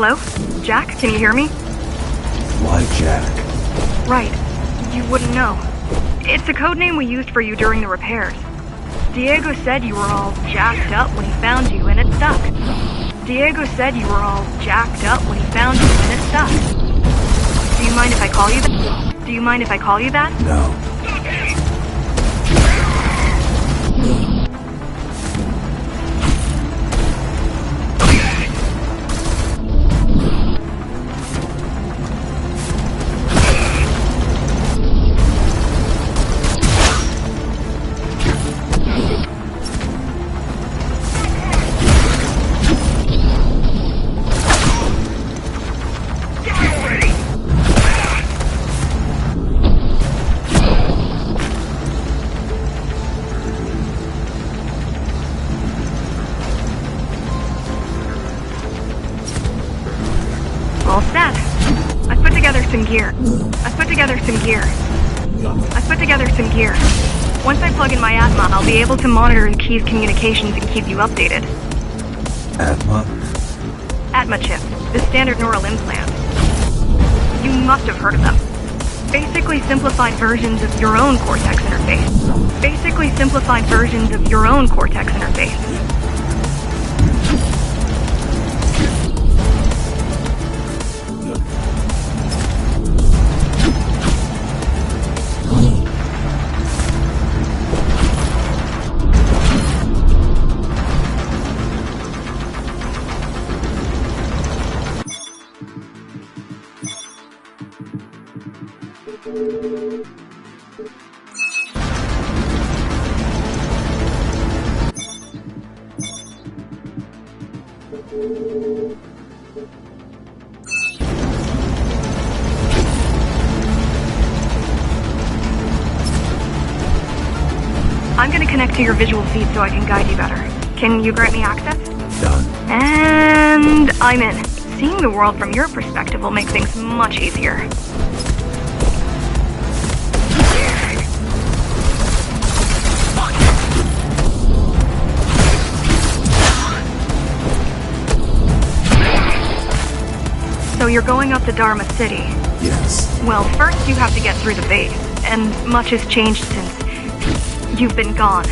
Hello? Jack, can you hear me? Why Jack? Right. You wouldn't know. It's a code name we used for you during the repairs. Diego said you were all jacked up when he found you and it stuck. Diego said you were all jacked up when he found you and it stuck. Do you mind if I call you that? Do you mind if I call you that? No. All set. I've put together some gear. Once I plug in my Atma, I'll be able to monitor the Key's communications and keep you updated. Atma? Atma chip, the standard neural implant. You must have heard of them. Basically simplified versions of your own Cortex interface. I'm gonna connect to your visual feed so I can guide you better. Can you grant me access? Done. And I'm in. Seeing the world from your perspective will make things much easier. So you're going up to Dharma City. Yes. Well, first you have to get through the base, and much has changed since you've been gone.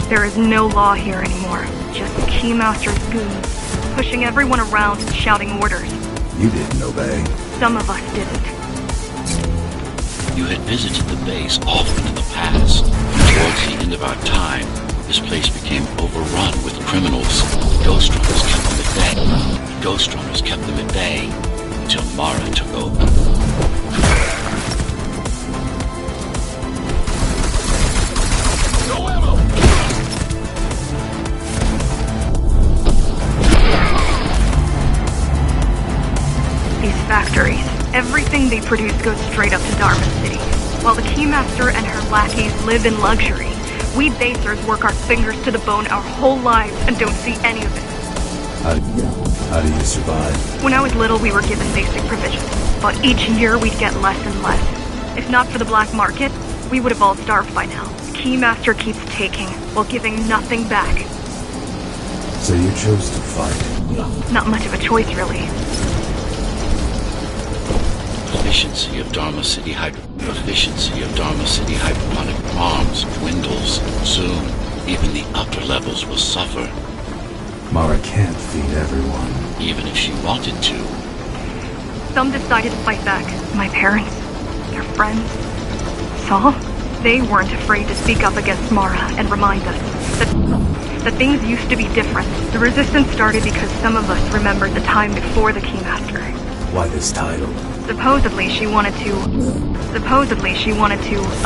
There is no law here anymore, just Keymaster's goons, pushing everyone around and shouting orders. You didn't obey. Some of us didn't. You had visited the base often in the past. Towards the end of our time, this place became overrun with criminals. Ghost Runners kept them at bay until Mara took over. No ammo! These factories, everything they produce goes straight up to Dharma City. While the Keymaster and her lackeys live in luxury, we basers work our fingers to the bone our whole lives and don't see any of it. How do you survive? When I was little, we were given basic provisions, but each year we'd get less and less. If not for the black market, we would have all starved by now. Keymaster keeps taking, while giving nothing back. So you chose to fight? Not much of a choice, really. Efficiency of Dharma City hydroponic farms dwindles. Soon, even the upper levels will suffer. Mara can't feed everyone. Even if she wanted to. Some decided to fight back. My parents, their friends, Saul. They weren't afraid to speak up against Mara and remind us that things used to be different. The resistance started because some of us remembered the time before the Keymaster. Why this title? Supposedly she wanted to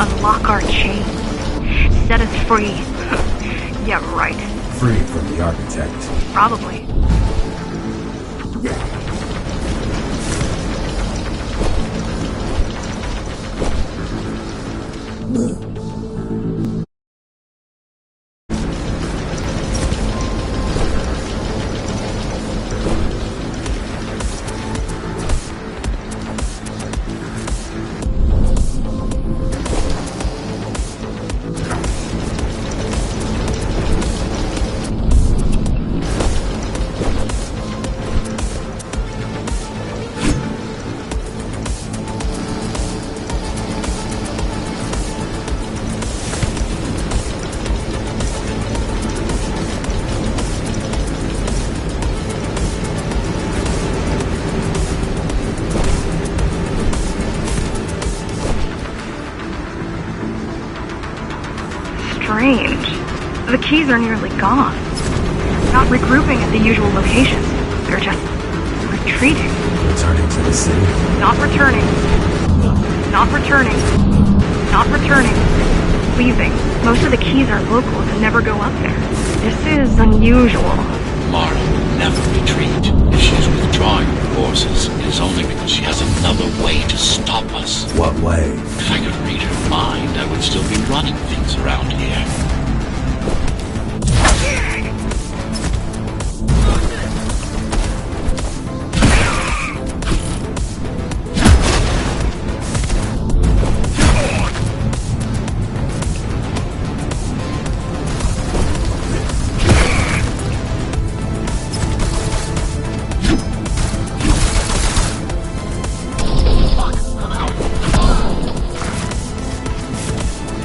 unlock our chains. Set us free. Yeah, right. Free from the architect. Probably. strange. The keys are nearly gone. Not regrouping at the usual locations. They're just retreating. Returning to the city? Not returning. No. Not returning. Not returning. Leaving. Most of the keys are locals and never go up there. This is unusual. Mara will never retreat. If she's withdrawing her forces, it is only because she has another way to stop us. What way? If I could read her mind, I would still be running things around here.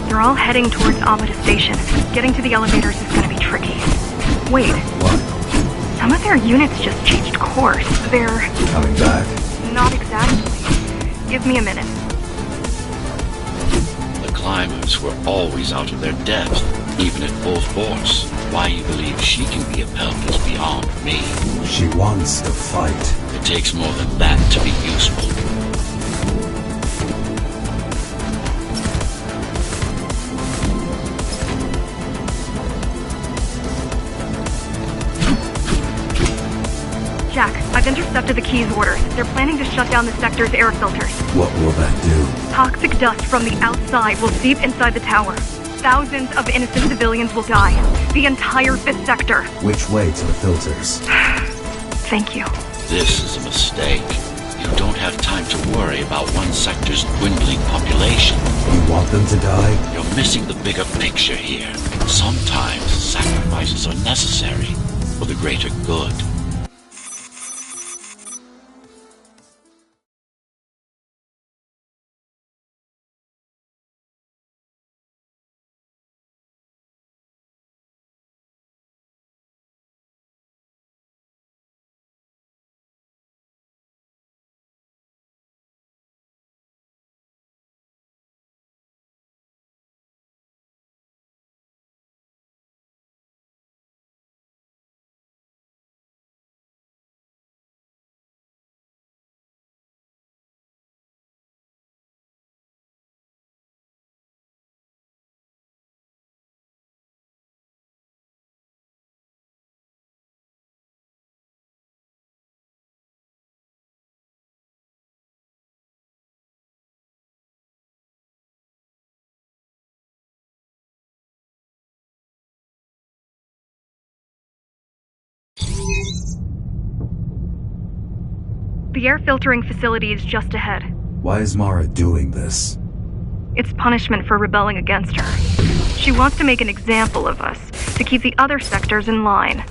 They're all heading towards Amida Station. Getting to the elevators is gonna be tricky. Wait, What? some of their units just changed course. They're... Coming back? not exactly. Give me a minute. The climbers were always out of their depth, even at full force. Why you believe she can be upheld is beyond me. She wants to fight. It takes more than that to be useful. Jack, I've intercepted the Key's orders. They're planning to shut down the sector's air filters. What will that do? Toxic dust from the outside will seep inside the tower. Thousands of innocent civilians will die. The entire 5th sector. Which way to the filters? Thank you. This is a mistake. You don't have time to worry about one sector's dwindling population. You want them to die? You're missing the bigger picture here. Sometimes sacrifices are necessary for the greater good. The air filtering facility is just ahead. Why is Mara doing this? It's punishment for rebelling against her. She wants to make an example of us, to keep the other sectors in line.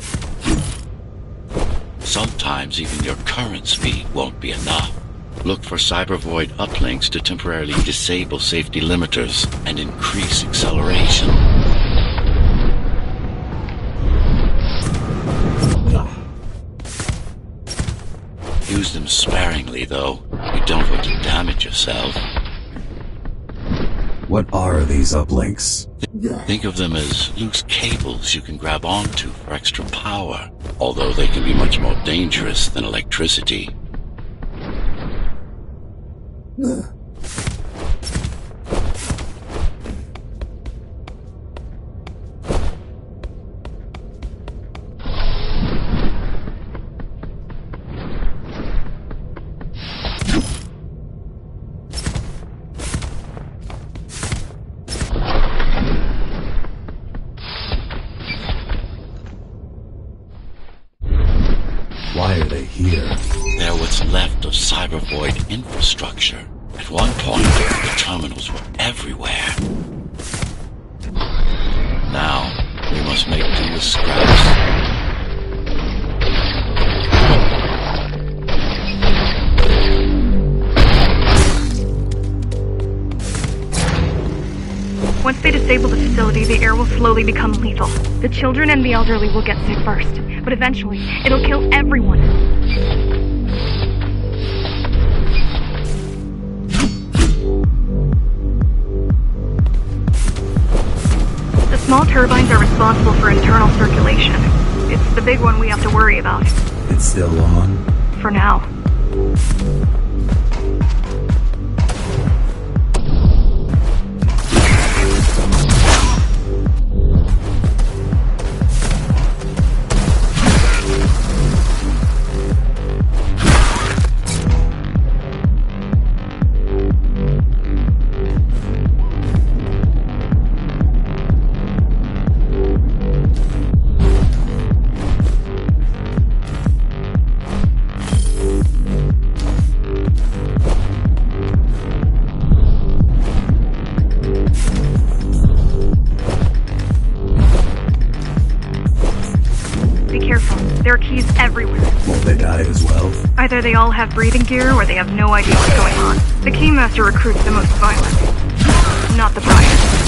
Sometimes even your current speed won't be enough. Look for cybervoid uplinks to temporarily disable safety limiters and increase acceleration. Use them sparingly, though. You don't want to damage yourself. What are these uplinks? Think of them as loose cables you can grab onto for extra power, although they can be much more dangerous than electricity. Why are they here? They're what's left of cybervoid infrastructure. At one point, the terminals were everywhere. Now, we must make do with scraps. Once they disable the facility, the air will slowly become lethal. The children and the elderly will get sick first, but eventually, it'll kill everyone. The Small turbines are responsible for internal circulation. It's the big one we have to worry about. It's still on? For now. There are keys everywhere. Won't they die as well? Either they all have breathing gear or they have no idea what's going on. The Keymaster recruits the most violent, not the brightest.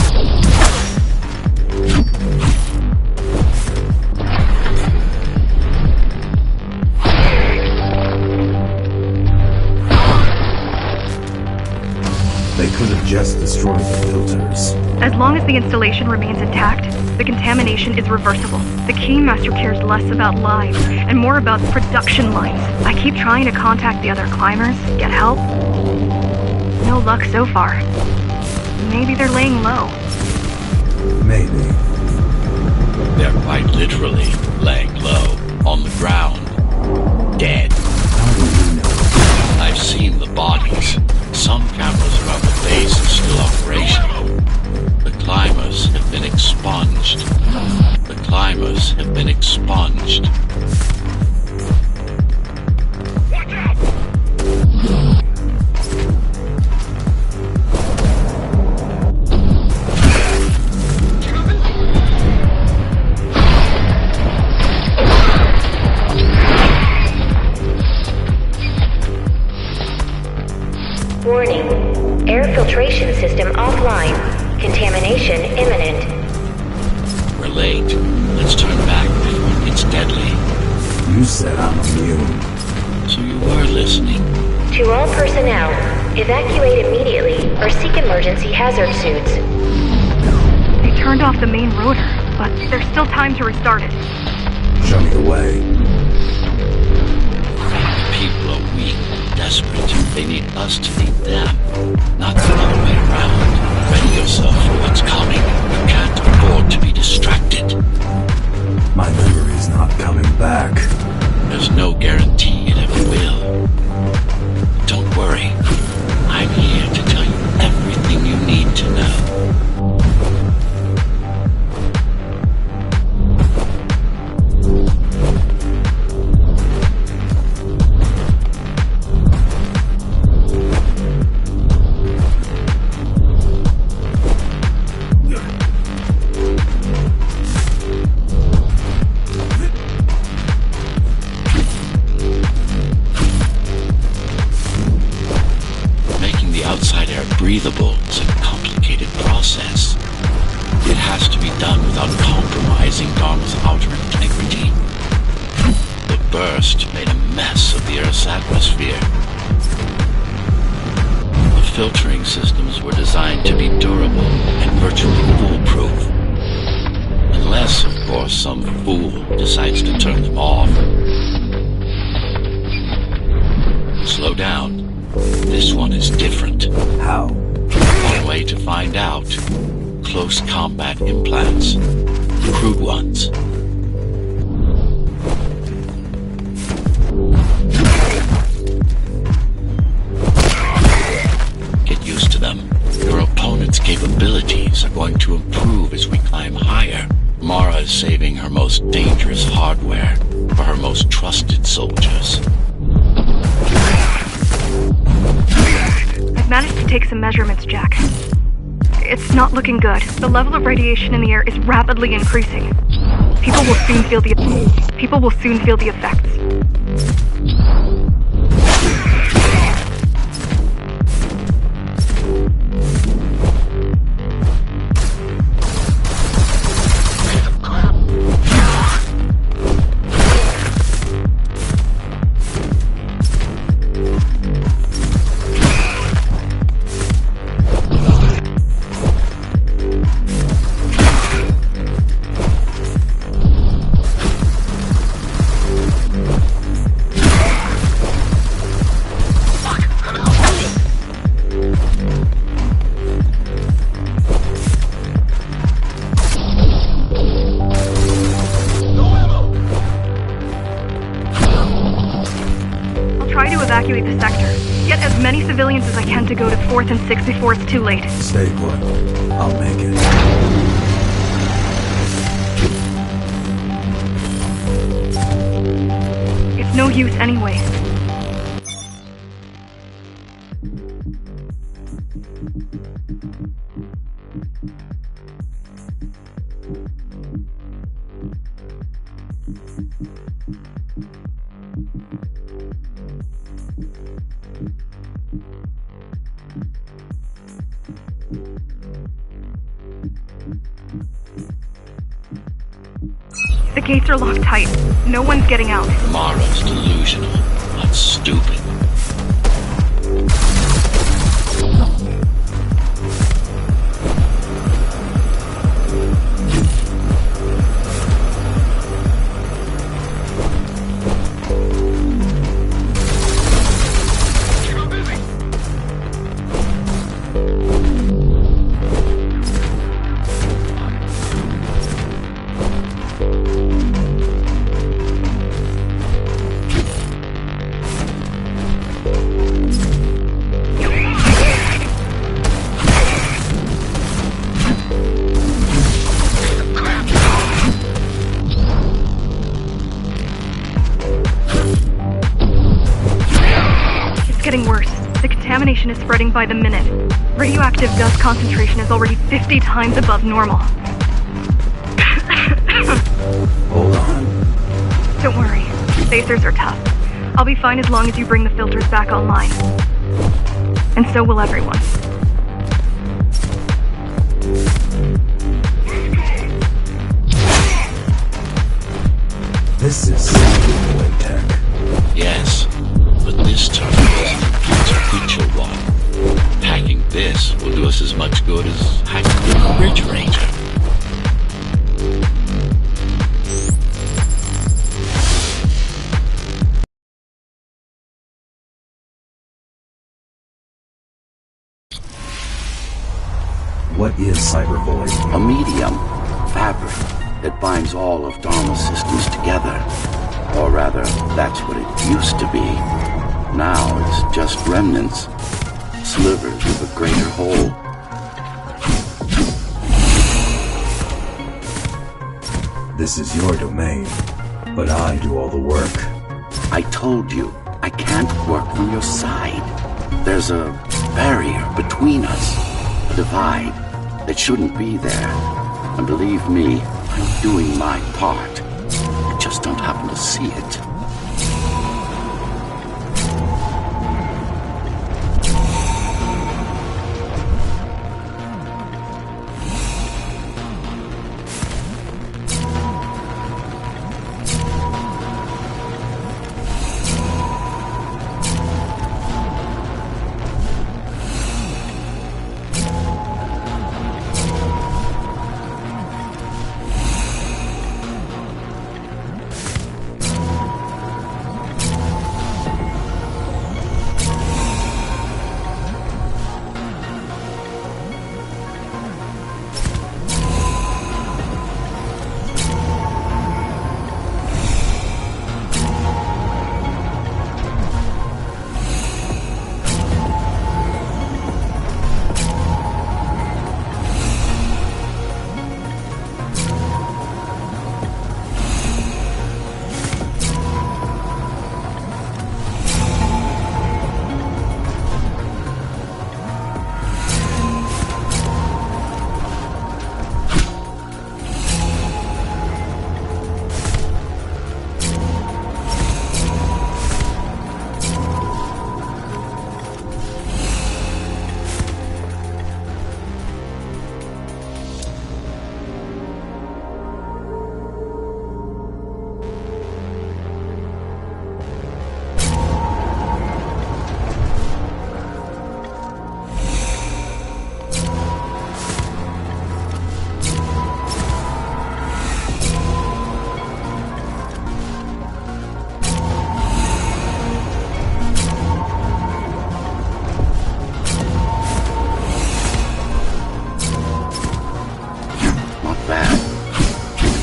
They could have just destroyed the filters. As long as the installation remains intact, the contamination is reversible. The Keymaster cares less about lives and more about production lines. I keep trying to contact the other climbers, get help. No luck so far. Maybe they're laying low. Maybe. They're quite literally laying low, on the ground, dead. How do you know? I've seen the bodies. Some cameras around the base are still operational. The climbers have been expunged. The climbers have been expunged. Watch out! Warning. Air filtration system offline. Contamination imminent. We're late. Let's turn back before it gets deadly. You said I'm immune. So you were listening. To all personnel, evacuate immediately or seek emergency hazard suits. They turned off the main rotor, but there's still time to restart it. Show me the way. People are weak, desperate. They need us to need them, not the other way around. Ready yourself for what's coming. You can't afford to be distracted. My memory's not coming back. There's no guarantee it ever will. Don't worry. I'm here to tell you everything you need to know. Breathable is a complicated process. It has to be done without compromising Dharma's outer integrity. The burst made a mess of the Earth's atmosphere. The filtering systems were designed to be durable and virtually foolproof. Unless, of course, some fool decides to turn them off. Slow down. This one is different. How? One way to find out. Close combat implants. Crude ones. Get used to them. Your opponent's capabilities are going to improve as we climb higher. Mara is saving her most dangerous hardware for her most trusted soldiers. I've managed to take some measurements, Jack. It's not looking good. The level of radiation in the air is rapidly increasing. People will soon feel the effects. evacuate the sector. Get as many civilians as I can to go to 4th and 6th before it's too late. Stay put. I'll make it. It's no use anyway. The gates are locked tight. No one's getting out. Mara's delusional, but stupid. Getting worse. The contamination is spreading by the minute. Radioactive dust concentration is already 50 times above normal. Hold on. Don't worry. Spacers are tough. I'll be fine as long as you bring the filters back online. And so will everyone. This is Cyber Boy tech. Yes, but this terminal is a creature one. Hacking this will do us as much good as hacking the refrigerator. What is Cyber Boy? A medium, fabric, that binds all of Dharma's systems together. Or rather, that's what it used to be. Now it's just remnants, slivers of a greater whole. This is your domain, but I do all the work. I told you, I can't work from your side. There's a barrier between us, a divide that shouldn't be there. And believe me, I'm doing my part. I just don't happen to see it.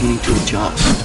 Beginning to adjust.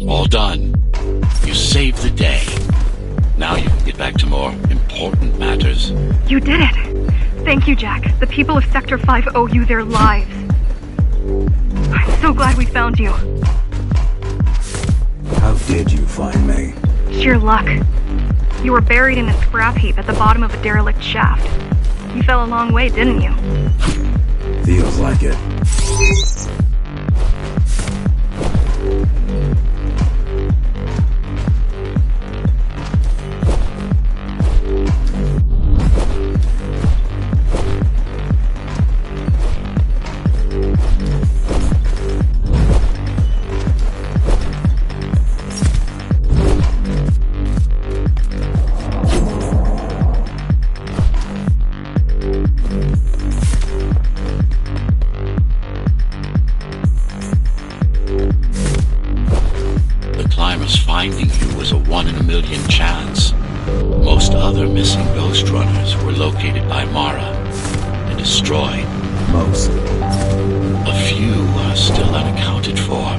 All done. You saved the day. Now you can get back to more important matters. You did it. Thank you, Jack. The people of Sector 5 owe you their lives. I'm so glad we found you. How did you find me? Sheer luck. You were buried in a scrap heap at the bottom of a derelict shaft. You fell a long way, didn't you? Feels like it. Finding you was a 1 in a million chance. Most other missing Ghost Runners were located by Mara and destroyed. Most. A few are still unaccounted for.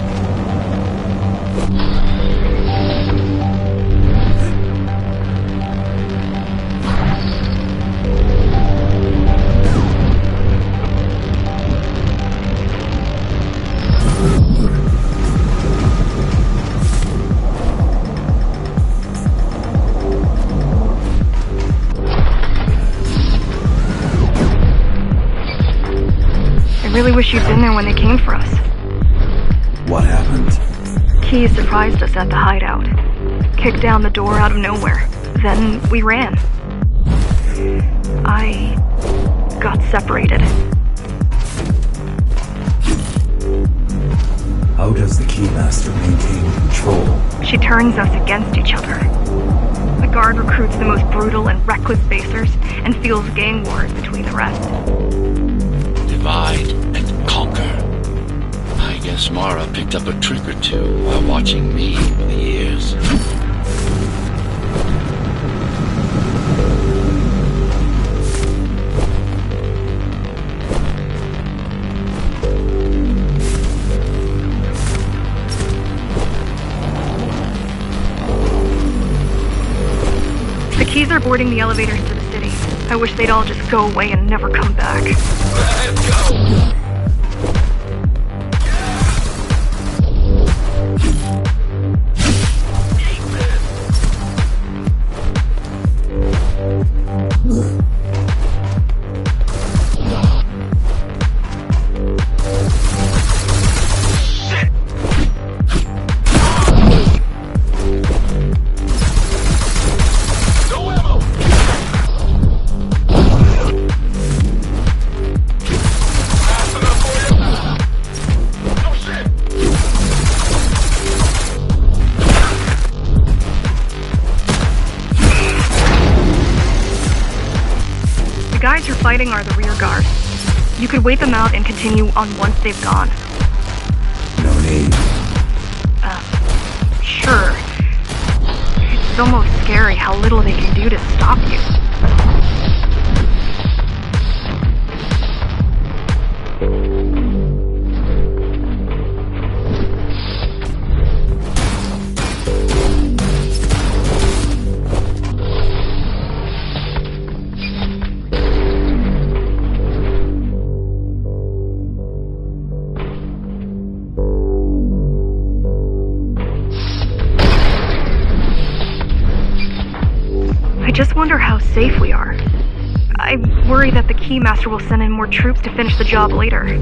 I really wish you'd been there when they came for us. What happened? Key surprised us at the hideout. Kicked down the door out of nowhere. Then we ran. I got separated. How does the Keymaster maintain control? She turns us against each other. The guard recruits the most brutal and reckless basers and fuels gang wars between the rest. Divide and conquer. I guess Mara picked up a trick or two while watching me over the years. The Keys are boarding the elevators to the city. I wish they'd all just go away and never come back. Let's go! The guys you're fighting are the rear guard. You could wait them out and continue on once they've gone. No need. Sure. It's almost scary how little they can do to stop you. I just wonder how safe we are. I worry that the Keymaster will send in more troops to finish the job later.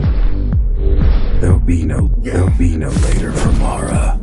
There'll be no later for Mara.